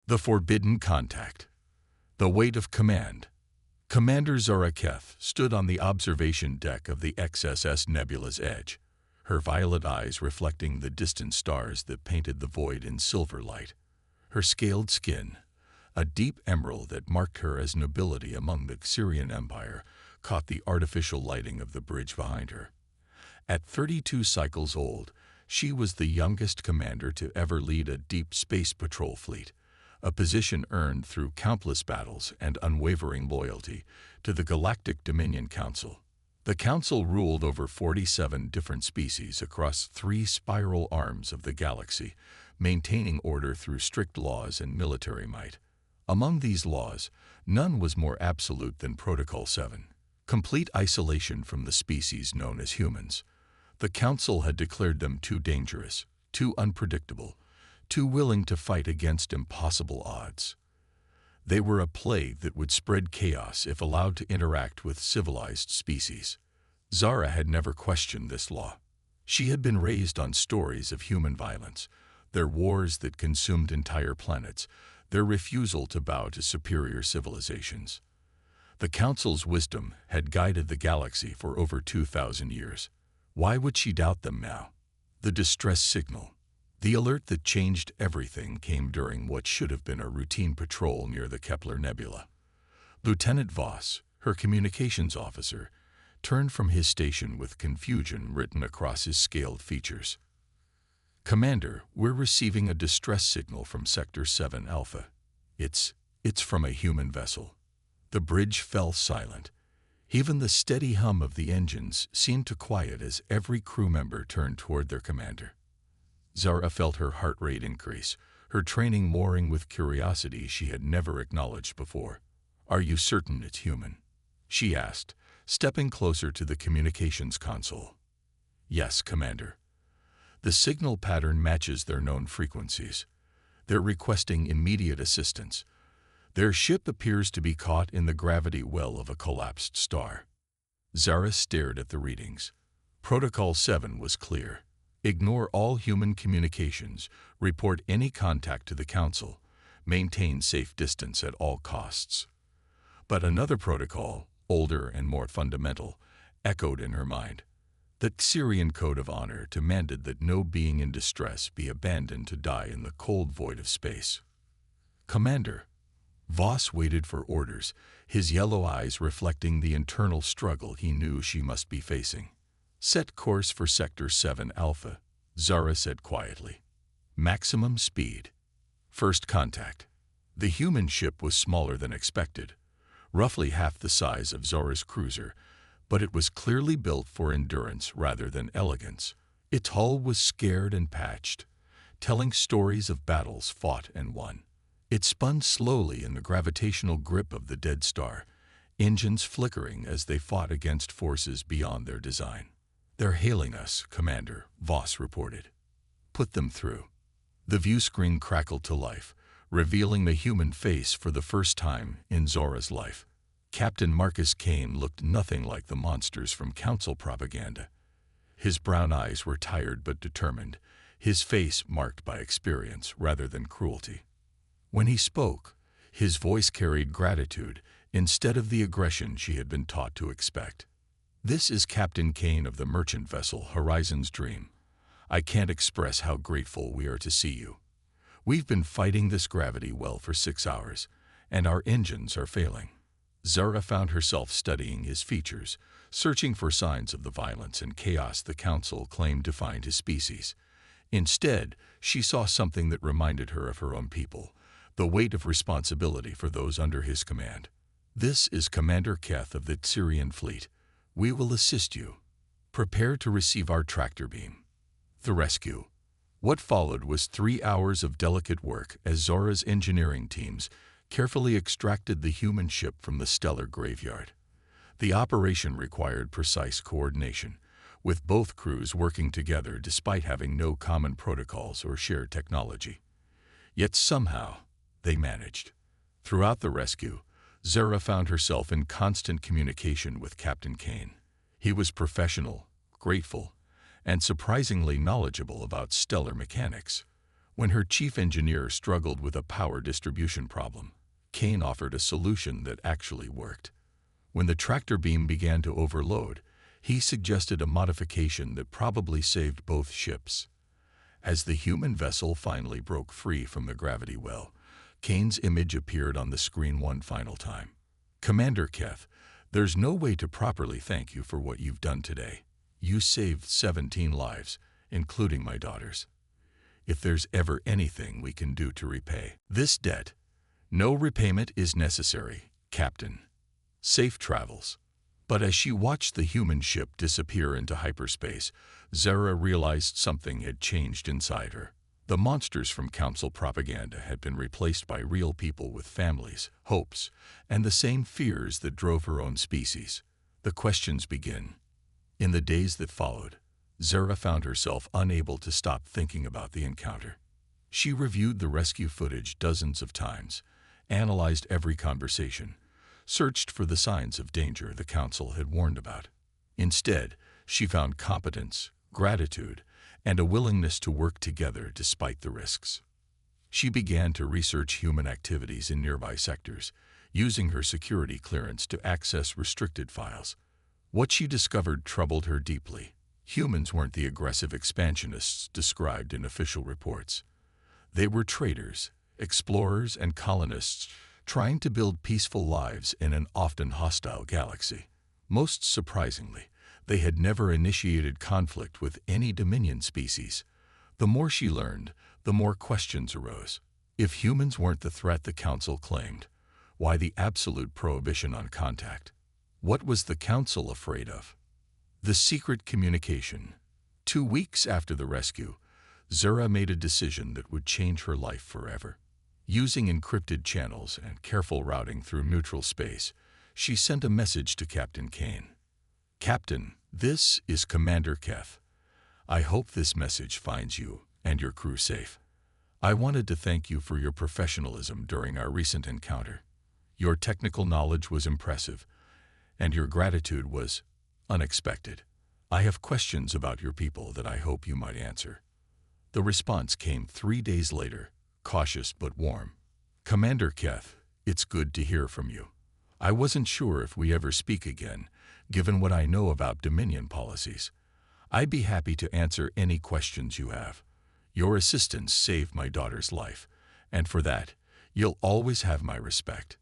The Forbidden Contact. The Weight of Command. Commander Zara Keth stood on the observation deck of the XSS Nebula's edge, her violet eyes reflecting the distant stars that painted the void in silver light. Her scaled skin, a deep emerald that marked her as nobility among the Syrian Empire, caught the artificial lighting of the bridge behind her. At 32 cycles old, she was the youngest commander to ever lead a deep space patrol fleet, a position earned through countless battles and unwavering loyalty to the Galactic Dominion Council. The Council ruled over 47 different species across 3 spiral arms of the galaxy, maintaining order through strict laws and military might. Among these laws, none was more absolute than Protocol 7, complete isolation from the species known as humans. The Council had declared them too dangerous, too unpredictable, too willing to fight against impossible odds. They were a plague that would spread chaos if allowed to interact with civilized species. Zara had never questioned this law. She had been raised on stories of human violence, their wars that consumed entire planets, their refusal to bow to superior civilizations. The Council's wisdom had guided the galaxy for over 2,000 years. Why would she doubt them now? The distress signal. The alert that changed everything came during what should have been a routine patrol near the Kepler Nebula. Lieutenant Voss, her communications officer, turned from his station with confusion written across his scaled features. "Commander, we're receiving a distress signal from Sector 7 Alpha. It's from a human vessel." The bridge fell silent. Even the steady hum of the engines seemed to quiet as every crew member turned toward their commander. Zara felt her heart rate increase, her training warring with curiosity she had never acknowledged before. "Are you certain it's human?" she asked, stepping closer to the communications console. "Yes, Commander. The signal pattern matches their known frequencies. They're requesting immediate assistance. Their ship appears to be caught in the gravity well of a collapsed star." Zara stared at the readings. Protocol 7 was clear. Ignore all human communications, report any contact to the Council, maintain safe distance at all costs. But another protocol, older and more fundamental, echoed in her mind. The Syrian Code of Honor demanded that no being in distress be abandoned to die in the cold void of space. "Commander." Voss waited for orders, his yellow eyes reflecting the internal struggle he knew she must be facing. "Set course for Sector 7 Alpha," Zara said quietly. "Maximum speed." First contact. The human ship was smaller than expected, roughly half the size of Zara's cruiser, but it was clearly built for endurance rather than elegance. Its hull was scared and patched, telling stories of battles fought and won. It spun slowly in the gravitational grip of the dead star, engines flickering as they fought against forces beyond their design. "They're hailing us, Commander," Voss reported. "Put them through." The view screen crackled to life, revealing the human face for the first time in Zora's life. Captain Marcus Kane looked nothing like the monsters from Council propaganda. His brown eyes were tired but determined, his face marked by experience rather than cruelty. When he spoke, his voice carried gratitude instead of the aggression she had been taught to expect. "This is Captain Kane of the merchant vessel Horizon's Dream. I can't express how grateful we are to see you. We've been fighting this gravity well for 6 hours, and our engines are failing." Zara found herself studying his features, searching for signs of the violence and chaos the Council claimed to find his species. Instead, she saw something that reminded her of her own people, the weight of responsibility for those under his command. "This is Commander Keth of the Syrian fleet. We will assist you. Prepare to receive our tractor beam." The rescue. What followed was 3 hours of delicate work as Zora's engineering teams carefully extracted the human ship from the stellar graveyard. The operation required precise coordination, with both crews working together despite having no common protocols or shared technology. Yet somehow, they managed. Throughout the rescue, Zara found herself in constant communication with Captain Kane. He was professional, grateful, and surprisingly knowledgeable about stellar mechanics. When her chief engineer struggled with a power distribution problem, Kane offered a solution that actually worked. When the tractor beam began to overload, he suggested a modification that probably saved both ships. As the human vessel finally broke free from the gravity well, Kane's image appeared on the screen one final time. "Commander Keth, there's no way to properly thank you for what you've done today. You saved 17 lives, including my daughter's. If there's ever anything we can do to repay this debt, no repayment is necessary, Captain. Safe travels." But as she watched the human ship disappear into hyperspace, Zara realized something had changed inside her. The monsters from Council propaganda had been replaced by real people with families, hopes, and the same fears that drove her own species. The questions begin. In the days that followed, Zara found herself unable to stop thinking about the encounter. She reviewed the rescue footage dozens of times, analyzed every conversation, searched for the signs of danger the Council had warned about. Instead, she found competence, gratitude, and a willingness to work together despite the risks. She began to research human activities in nearby sectors, using her security clearance to access restricted files. What she discovered troubled her deeply. Humans weren't the aggressive expansionists described in official reports. They were traders, explorers, and colonists trying to build peaceful lives in an often hostile galaxy. Most surprisingly, they had never initiated conflict with any Dominion species. The more she learned, the more questions arose. If humans weren't the threat the Council claimed, why the absolute prohibition on contact? What was the Council afraid of? The secret communication. 2 weeks after the rescue, Zara made a decision that would change her life forever. Using encrypted channels and careful routing through neutral space, she sent a message to Captain Kane. "Captain, this is Commander Keth. I hope this message finds you and your crew safe. I wanted to thank you for your professionalism during our recent encounter. Your technical knowledge was impressive, and your gratitude was unexpected. I have questions about your people that I hope you might answer." The response came 3 days later, cautious but warm. "Commander Keth, it's good to hear from you. I wasn't sure if we ever speak again, given what I know about Dominion policies. I'd be happy to answer any questions you have. Your assistance saved my daughter's life, and for that, you'll always have my respect."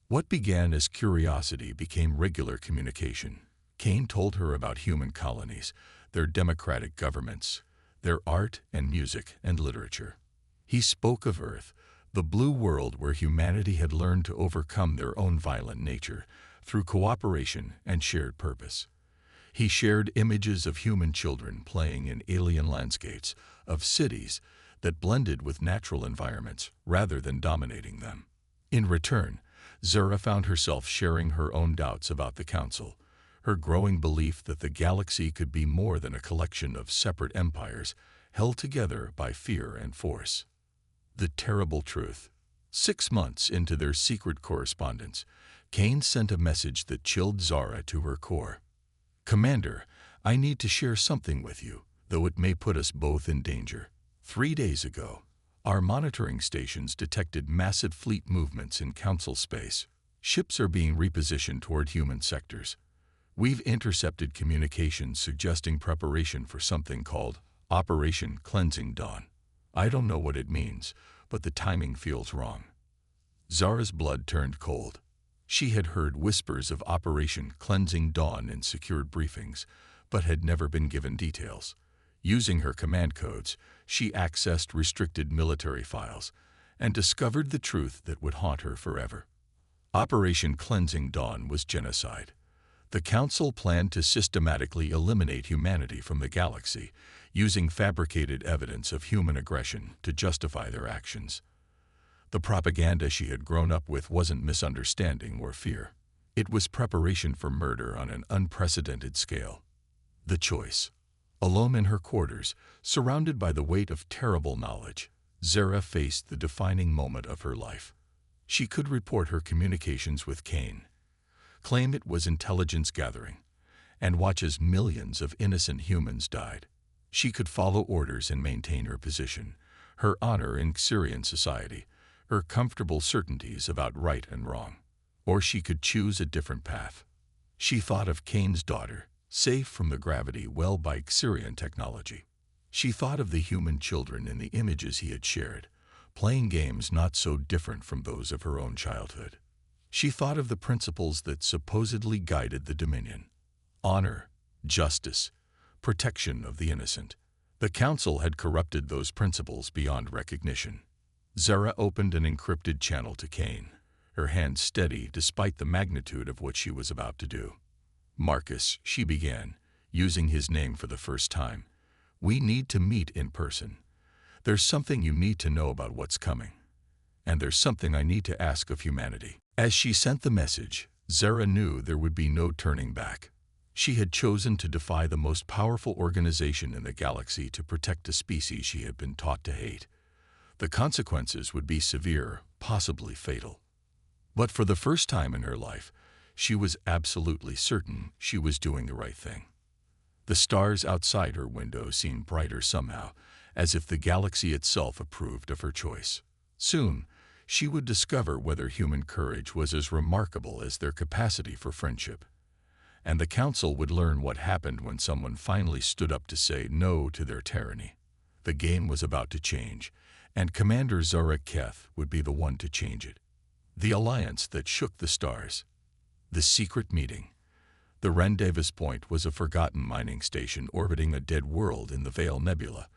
What began as curiosity became regular communication. Kane told her about human colonies, their democratic governments, their art and music and literature. He spoke of Earth, the blue world where humanity had learned to overcome their own violent nature through cooperation and shared purpose. He shared images of human children playing in alien landscapes, of cities that blended with natural environments rather than dominating them. In return, Zara found herself sharing her own doubts about the Council, her growing belief that the galaxy could be more than a collection of separate empires held together by fear and force. The terrible truth. 6 months into their secret correspondence, Kane sent a message that chilled Zara to her core. "Commander, I need to share something with you, though it may put us both in danger. 3 days ago, our monitoring stations detected massive fleet movements in Council space. Ships are being repositioned toward human sectors. We've intercepted communications suggesting preparation for something called Operation Cleansing Dawn. I don't know what it means, but the timing feels wrong." Zara's blood turned cold. She had heard whispers of Operation Cleansing Dawn in secured briefings, but had never been given details. Using her command codes, she accessed restricted military files and discovered the truth that would haunt her forever. Operation Cleansing Dawn was genocide. The Council planned to systematically eliminate humanity from the galaxy, using fabricated evidence of human aggression to justify their actions. The propaganda she had grown up with wasn't misunderstanding or fear. It was preparation for murder on an unprecedented scale. The choice. Alone in her quarters, surrounded by the weight of terrible knowledge, Zara faced the defining moment of her life. She could report her communications with Kane, claim it was intelligence gathering, and watch as millions of innocent humans died. She could follow orders and maintain her position, her honor in Syrian society, her comfortable certainties about right and wrong. Or she could choose a different path. She thought of Cain's daughter, safe from the gravity well by Syrian technology. She thought of the human children in the images he had shared, playing games not so different from those of her own childhood. She thought of the principles that supposedly guided the Dominion: honor, justice, protection of the innocent. The Council had corrupted those principles beyond recognition. Zara opened an encrypted channel to Cain, her hand steady despite the magnitude of what she was about to do. "Marcus," she began, using his name for the first time, "we need to meet in person. There's something you need to know about what's coming. And there's something I need to ask of humanity." As she sent the message, Zara knew there would be no turning back. She had chosen to defy the most powerful organization in the galaxy to protect a species she had been taught to hate. The consequences would be severe, possibly fatal. But for the first time in her life, she was absolutely certain she was doing the right thing. The stars outside her window seemed brighter somehow, as if the galaxy itself approved of her choice. Soon, she would discover whether human courage was as remarkable as their capacity for friendship. And the Council would learn what happened when someone finally stood up to say no to their tyranny. The game was about to change, and Commander Zara Keth would be the one to change it. The alliance that shook the stars. The secret meeting. The rendezvous point was a forgotten mining station orbiting a dead world in the Veil Nebula,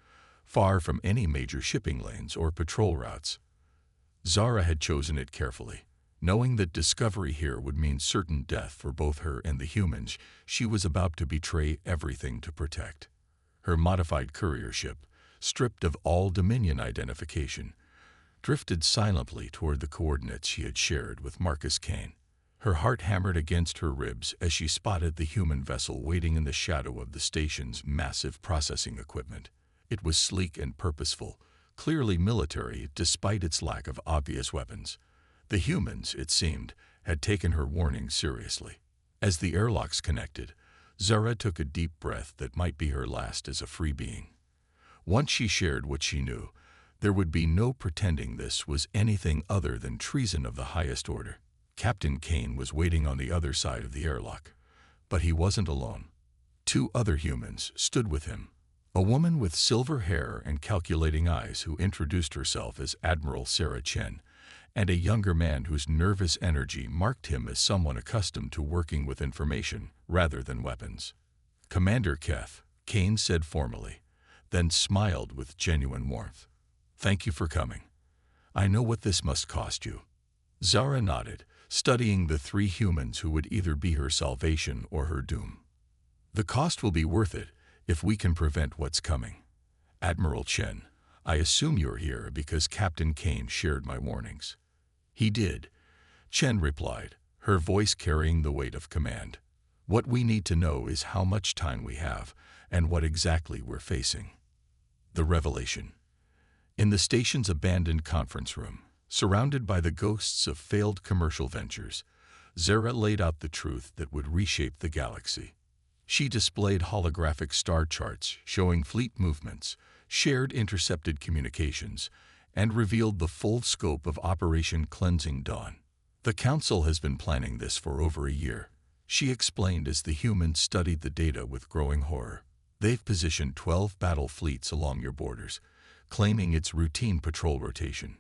far from any major shipping lanes or patrol routes. Zara had chosen it carefully. Knowing that discovery here would mean certain death for both her and the humans she was about to betray everything to protect. Her modified courier ship, stripped of all Dominion identification, drifted silently toward the coordinates she had shared with Marcus Cain. Her heart hammered against her ribs as she spotted the human vessel waiting in the shadow of the station's massive processing equipment. It was sleek and purposeful, clearly military despite its lack of obvious weapons. The humans, it seemed, had taken her warning seriously. As the airlocks connected, Zara took a deep breath that might be her last as a free being. Once she shared what she knew, there would be no pretending this was anything other than treason of the highest order. Captain Cain was waiting on the other side of the airlock. But he wasn't alone. 2 other humans stood with him. A woman with silver hair and calculating eyes who introduced herself as Admiral Sarah Chen, and a younger man whose nervous energy marked him as someone accustomed to working with information rather than weapons. "Commander Keth," Cain said formally, then smiled with genuine warmth. "Thank you for coming. I know what this must cost you." Zara nodded, studying the 3 humans who would either be her salvation or her doom. "The cost will be worth it if we can prevent what's coming. Admiral Chen, I assume you're here because Captain Cain shared my warnings." "He did," Chen replied, her voice carrying the weight of command. "What we need to know is how much time we have and what exactly we're facing." The revelation. In the station's abandoned conference room, surrounded by the ghosts of failed commercial ventures, Zara laid out the truth that would reshape the galaxy. She displayed holographic star charts showing fleet movements, shared intercepted communications, and revealed the full scope of Operation Cleansing Dawn. "The Council has been planning this for over a year," she explained as the humans studied the data with growing horror. "They've positioned 12 battle fleets along your borders, claiming it's routine patrol rotation.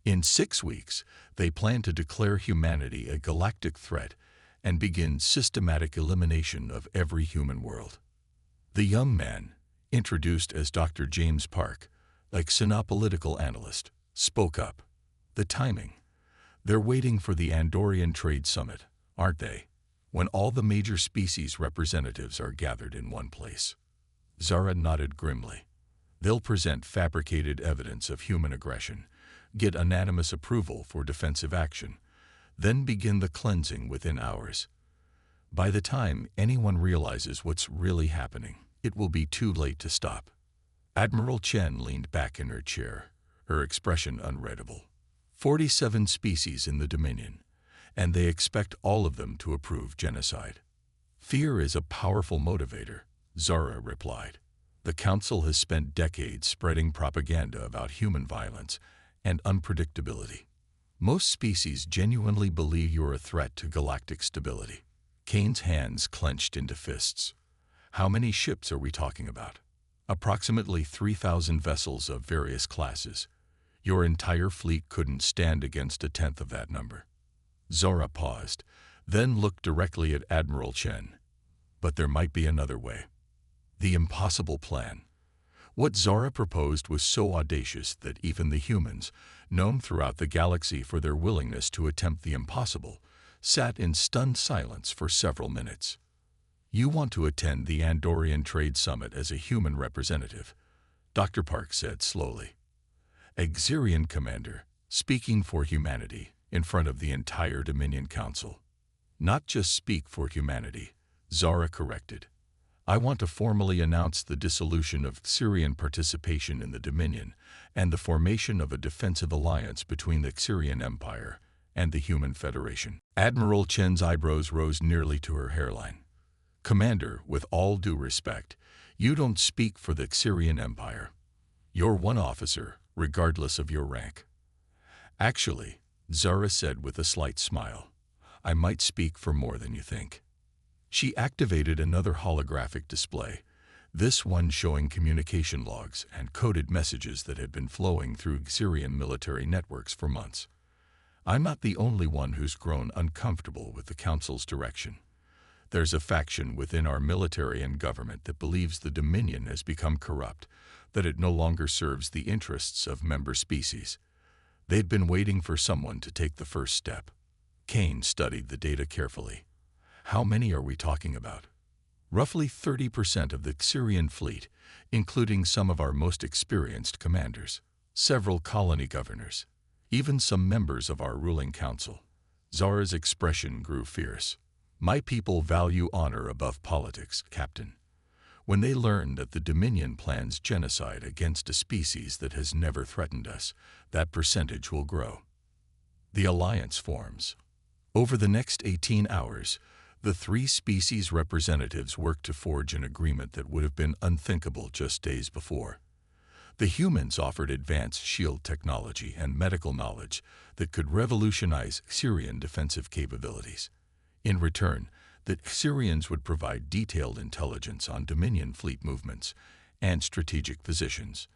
In 6 weeks, they plan to declare humanity a galactic threat and begin systematic elimination of every human world." The young man, introduced as Dr. James Park, a xenopolitical analyst, spoke up. "The timing. They're waiting for the Andorian Trade Summit, aren't they? When all the major species representatives are gathered in one place." Zara nodded grimly. "They'll present fabricated evidence of human aggression, get unanimous approval for defensive action, then begin the cleansing within hours. By the time anyone realizes what's really happening, it will be too late to stop." Admiral Chen leaned back in her chair, her expression unreadable. 47 species in the Dominion, and they expect all of them to approve genocide. "Fear is a powerful motivator," Zara replied. The Council has spent decades spreading propaganda about human violence and unpredictability. Most species genuinely believe you're a threat to galactic stability. Kane's hands clenched into fists. How many ships are we talking about? Approximately 3,000 vessels of various classes. Your entire fleet couldn't stand against a tenth of that number. Zora paused, then looked directly at Admiral Chen. But there might be another way. The impossible plan. What Zora proposed was so audacious that even the humans, known throughout the galaxy for their willingness to attempt the impossible, sat in stunned silence for several minutes. You want to attend the Andorian Trade Summit as a human representative, Dr. Park said slowly. Xerian commander, speaking for humanity in front of the entire Dominion Council. Not just speak for humanity, Zara corrected. I want to formally announce the dissolution of Xerian participation in the Dominion and the formation of a defensive alliance between the Xerian Empire and the Human Federation. Admiral Chen's eyebrows rose nearly to her hairline. Commander, with all due respect, you don't speak for the Xerian Empire. You're one officer, regardless of your rank. Actually, Zara said with a slight smile, I might speak for more than you think. She activated another holographic display, this one showing communication logs and coded messages that had been flowing through Xerian military networks for months. I'm not the only one who's grown uncomfortable with the Council's direction. There's a faction within our military and government that believes the Dominion has become corrupt, that it no longer serves the interests of member species. They'd been waiting for someone to take the first step. Kane studied the data carefully. How many are we talking about? Roughly 30% of the Xerian fleet, including some of our most experienced commanders, several colony governors, even some members of our ruling council. Zara's expression grew fierce. My people value honor above politics, Captain. When they learn that the Dominion plans genocide against a species that has never threatened us, that percentage will grow. The alliance forms. Over the next 18 hours, the three species representatives worked to forge an agreement that would have been unthinkable just days before. The humans offered advanced shield technology and medical knowledge that could revolutionize Xerian defensive capabilities. In return, the Xerians would provide detailed intelligence on Dominion fleet movements and strategic positions.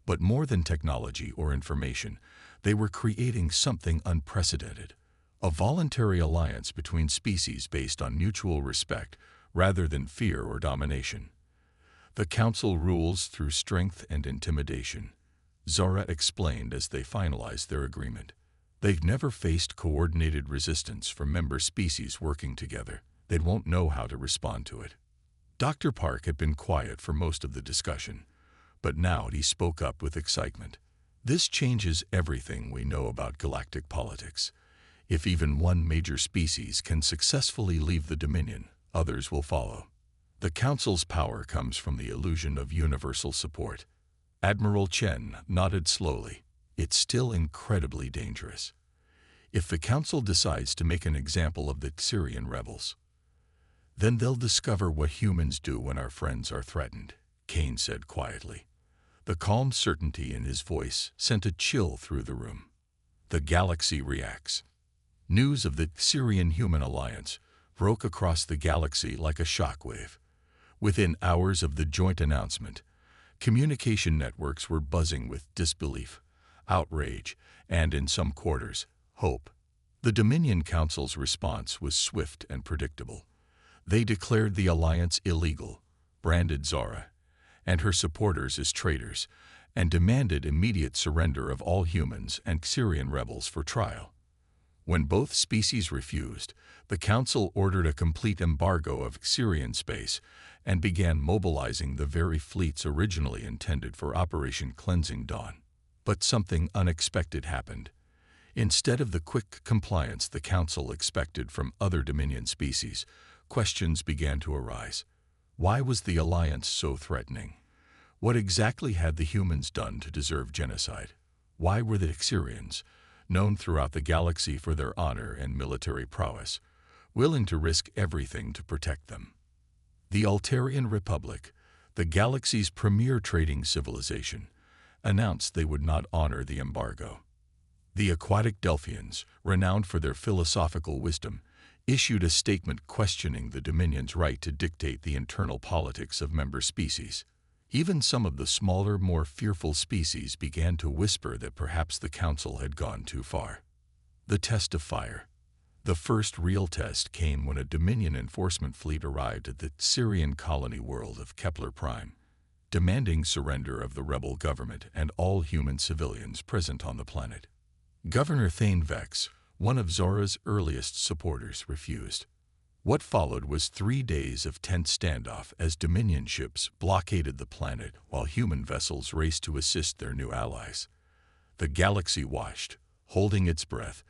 But more than technology or information, they were creating something unprecedented. A voluntary alliance between species based on mutual respect rather than fear or domination. The Council rules through strength and intimidation, Zora explained as they finalized their agreement. They've never faced coordinated resistance from member species working together. They won't know how to respond to it. Dr. Park had been quiet for most of the discussion, but now he spoke up with excitement. This changes everything we know about galactic politics. If even one major species can successfully leave the Dominion, others will follow. The Council's power comes from the illusion of universal support. Admiral Chen nodded slowly. It's still incredibly dangerous. If the Council decides to make an example of the Xerian rebels, then they'll discover what humans do when our friends are threatened, Kane said quietly. The calm certainty in his voice sent a chill through the room. The galaxy reacts. News of the Xerian-Human Alliance broke across the galaxy like a shockwave. Within hours of the joint announcement, communication networks were buzzing with disbelief, outrage, and, in some quarters, hope. The Dominion Council's response was swift and predictable. They declared the alliance illegal, branded Zara and her supporters as traitors, and demanded immediate surrender of all humans and Xerian rebels for trial. When both species refused, the Council ordered a complete embargo of Xerian space and began mobilizing the very fleets originally intended for Operation Cleansing Dawn. But something unexpected happened. Instead of the quick compliance the Council expected from other Dominion species, questions began to arise. Why was the alliance so threatening? What exactly had the humans done to deserve genocide? Why were the Xerians, known throughout the galaxy for their honor and military prowess, willing to risk everything to protect them? The Altarian Republic, the galaxy's premier trading civilization, announced they would not honor the embargo. The aquatic Delphians, renowned for their philosophical wisdom, issued a statement questioning the Dominion's right to dictate the internal politics of member species. Even some of the smaller, more fearful species began to whisper that perhaps the Council had gone too far. The test of fire. The first real test came when a Dominion enforcement fleet arrived at the Syrian colony world of Kepler Prime, demanding surrender of the rebel government and all human civilians present on the planet. Governor Thane Vex, one of Zora's earliest supporters, refused. What followed was 3 days of tense standoff as Dominion ships blockaded the planet while human vessels raced to assist their new allies. The galaxy watched, holding its breath,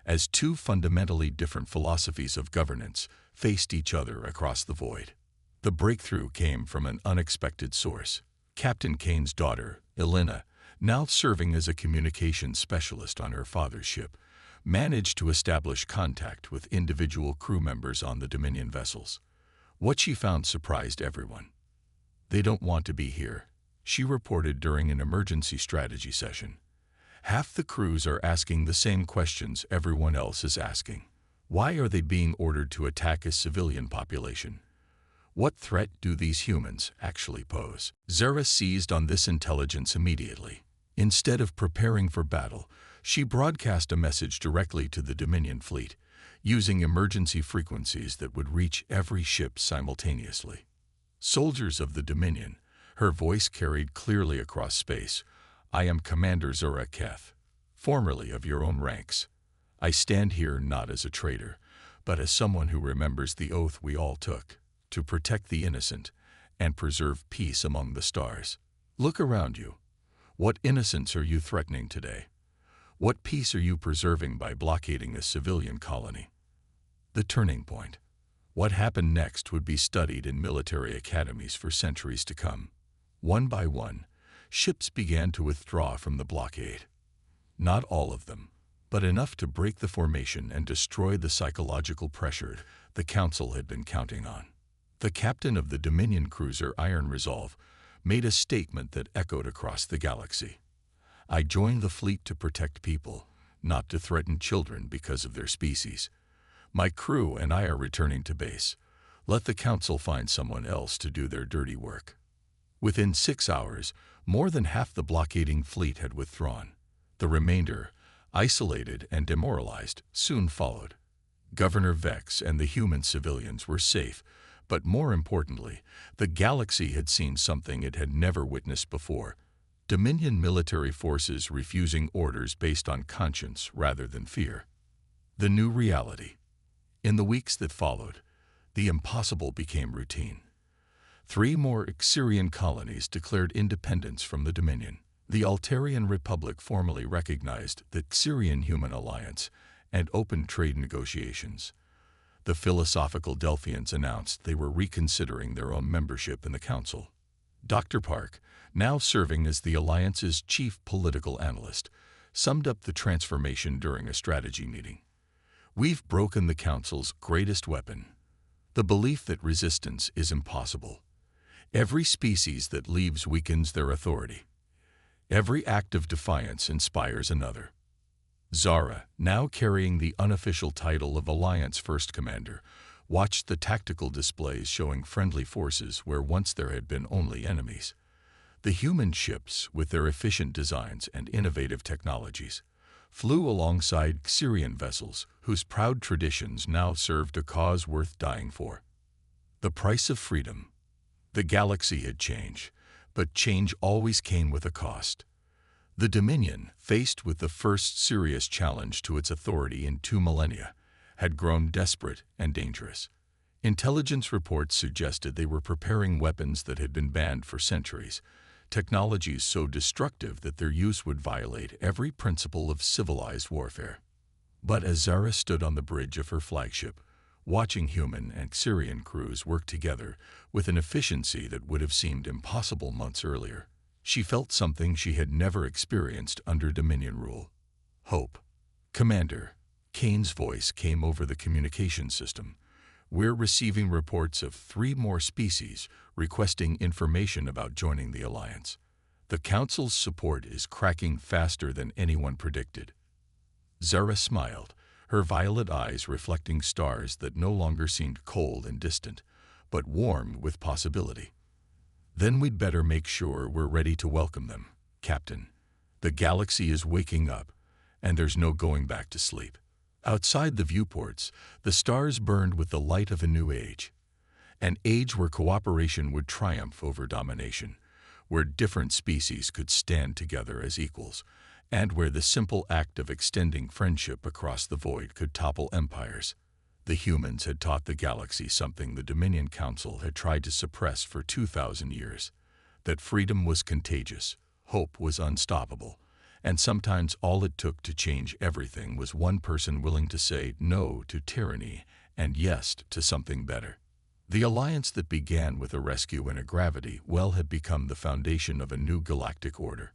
as two fundamentally different philosophies of governance faced each other across the void. The breakthrough came from an unexpected source. Captain Kane's daughter, Elena, now serving as a communications specialist on her father's ship, managed to establish contact with individual crew members on the Dominion vessels. What she found surprised everyone. "They don't want to be here," she reported during an emergency strategy session. "Half the crews are asking the same questions everyone else is asking. Why are they being ordered to attack a civilian population? What threat do these humans actually pose?" Zara seized on this intelligence immediately. Instead of preparing for battle, she broadcast a message directly to the Dominion fleet, using emergency frequencies that would reach every ship simultaneously. "Soldiers of the Dominion," her voice carried clearly across space, "I am Commander Zora Keth, formerly of your own ranks. I stand here not as a traitor, but as someone who remembers the oath we all took, to protect the innocent and preserve peace among the stars. Look around you. What innocence are you threatening today? What peace are you preserving by blockading a civilian colony?" The turning point. What happened next would be studied in military academies for centuries to come. One by one, ships began to withdraw from the blockade. Not all of them, but enough to break the formation and destroy the psychological pressure the Council had been counting on. The captain of the Dominion cruiser Iron Resolve made a statement that echoed across the galaxy. "I joined the fleet to protect people, not to threaten children because of their species. My crew and I are returning to base. Let the Council find someone else to do their dirty work." Within 6 hours, more than half the blockading fleet had withdrawn. The remainder, isolated and demoralized, soon followed. Governor Vex and the human civilians were safe, but more importantly, the galaxy had seen something it had never witnessed before: Dominion military forces refusing orders based on conscience rather than fear. The new reality. In the weeks that followed, the impossible became routine. 3 more Xyrian colonies declared independence from the Dominion. The Altarian Republic formally recognized the Xyrian Human Alliance and opened trade negotiations. The philosophical Delphians announced they were reconsidering their own membership in the Council. Dr. Park, now serving as the Alliance's chief political analyst, summed up the transformation during a strategy meeting. "We've broken the Council's greatest weapon, the belief that resistance is impossible. Every species that leaves weakens their authority. Every act of defiance inspires another." Zara, now carrying the unofficial title of Alliance First Commander, watched the tactical displays showing friendly forces where once there had been only enemies. The human ships, with their efficient designs and innovative technologies, flew alongside Xyrian vessels whose proud traditions now served a cause worth dying for. The price of freedom. The galaxy had changed, but change always came with a cost. The Dominion, faced with the first serious challenge to its authority in 2 millennia, had grown desperate and dangerous. Intelligence reports suggested they were preparing weapons that had been banned for centuries, technologies so destructive that their use would violate every principle of civilized warfare. But as Zara stood on the bridge of her flagship, watching human and Xyrian crews work together with an efficiency that would have seemed impossible months earlier, she felt something she had never experienced under Dominion rule: hope. "Commander," Kane's voice came over the communication system, We're receiving reports of 3 more species requesting information about joining the alliance. The Council's support is cracking faster than anyone predicted." Zara smiled, her violet eyes reflecting stars that no longer seemed cold and distant, but warm with possibility. "Then we'd better make sure we're ready to welcome them, Captain. The galaxy is waking up, and there's no going back to sleep." Outside the viewports, the stars burned with the light of a new age. An age where cooperation would triumph over domination, where different species could stand together as equals, and where the simple act of extending friendship across the void could topple empires. The humans had taught the galaxy something the Dominion Council had tried to suppress for 2,000 years, that freedom was contagious, hope was unstoppable, and sometimes all it took to change everything was one person willing to say no to tyranny and yes to something better. The alliance that began with a rescue in a gravity well had become the foundation of a new galactic order.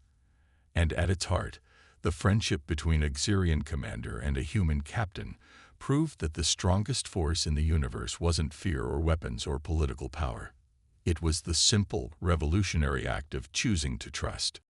And at its heart, the friendship between a Xerian commander and a human captain proved that the strongest force in the universe wasn't fear or weapons or political power. It was the simple, revolutionary act of choosing to trust.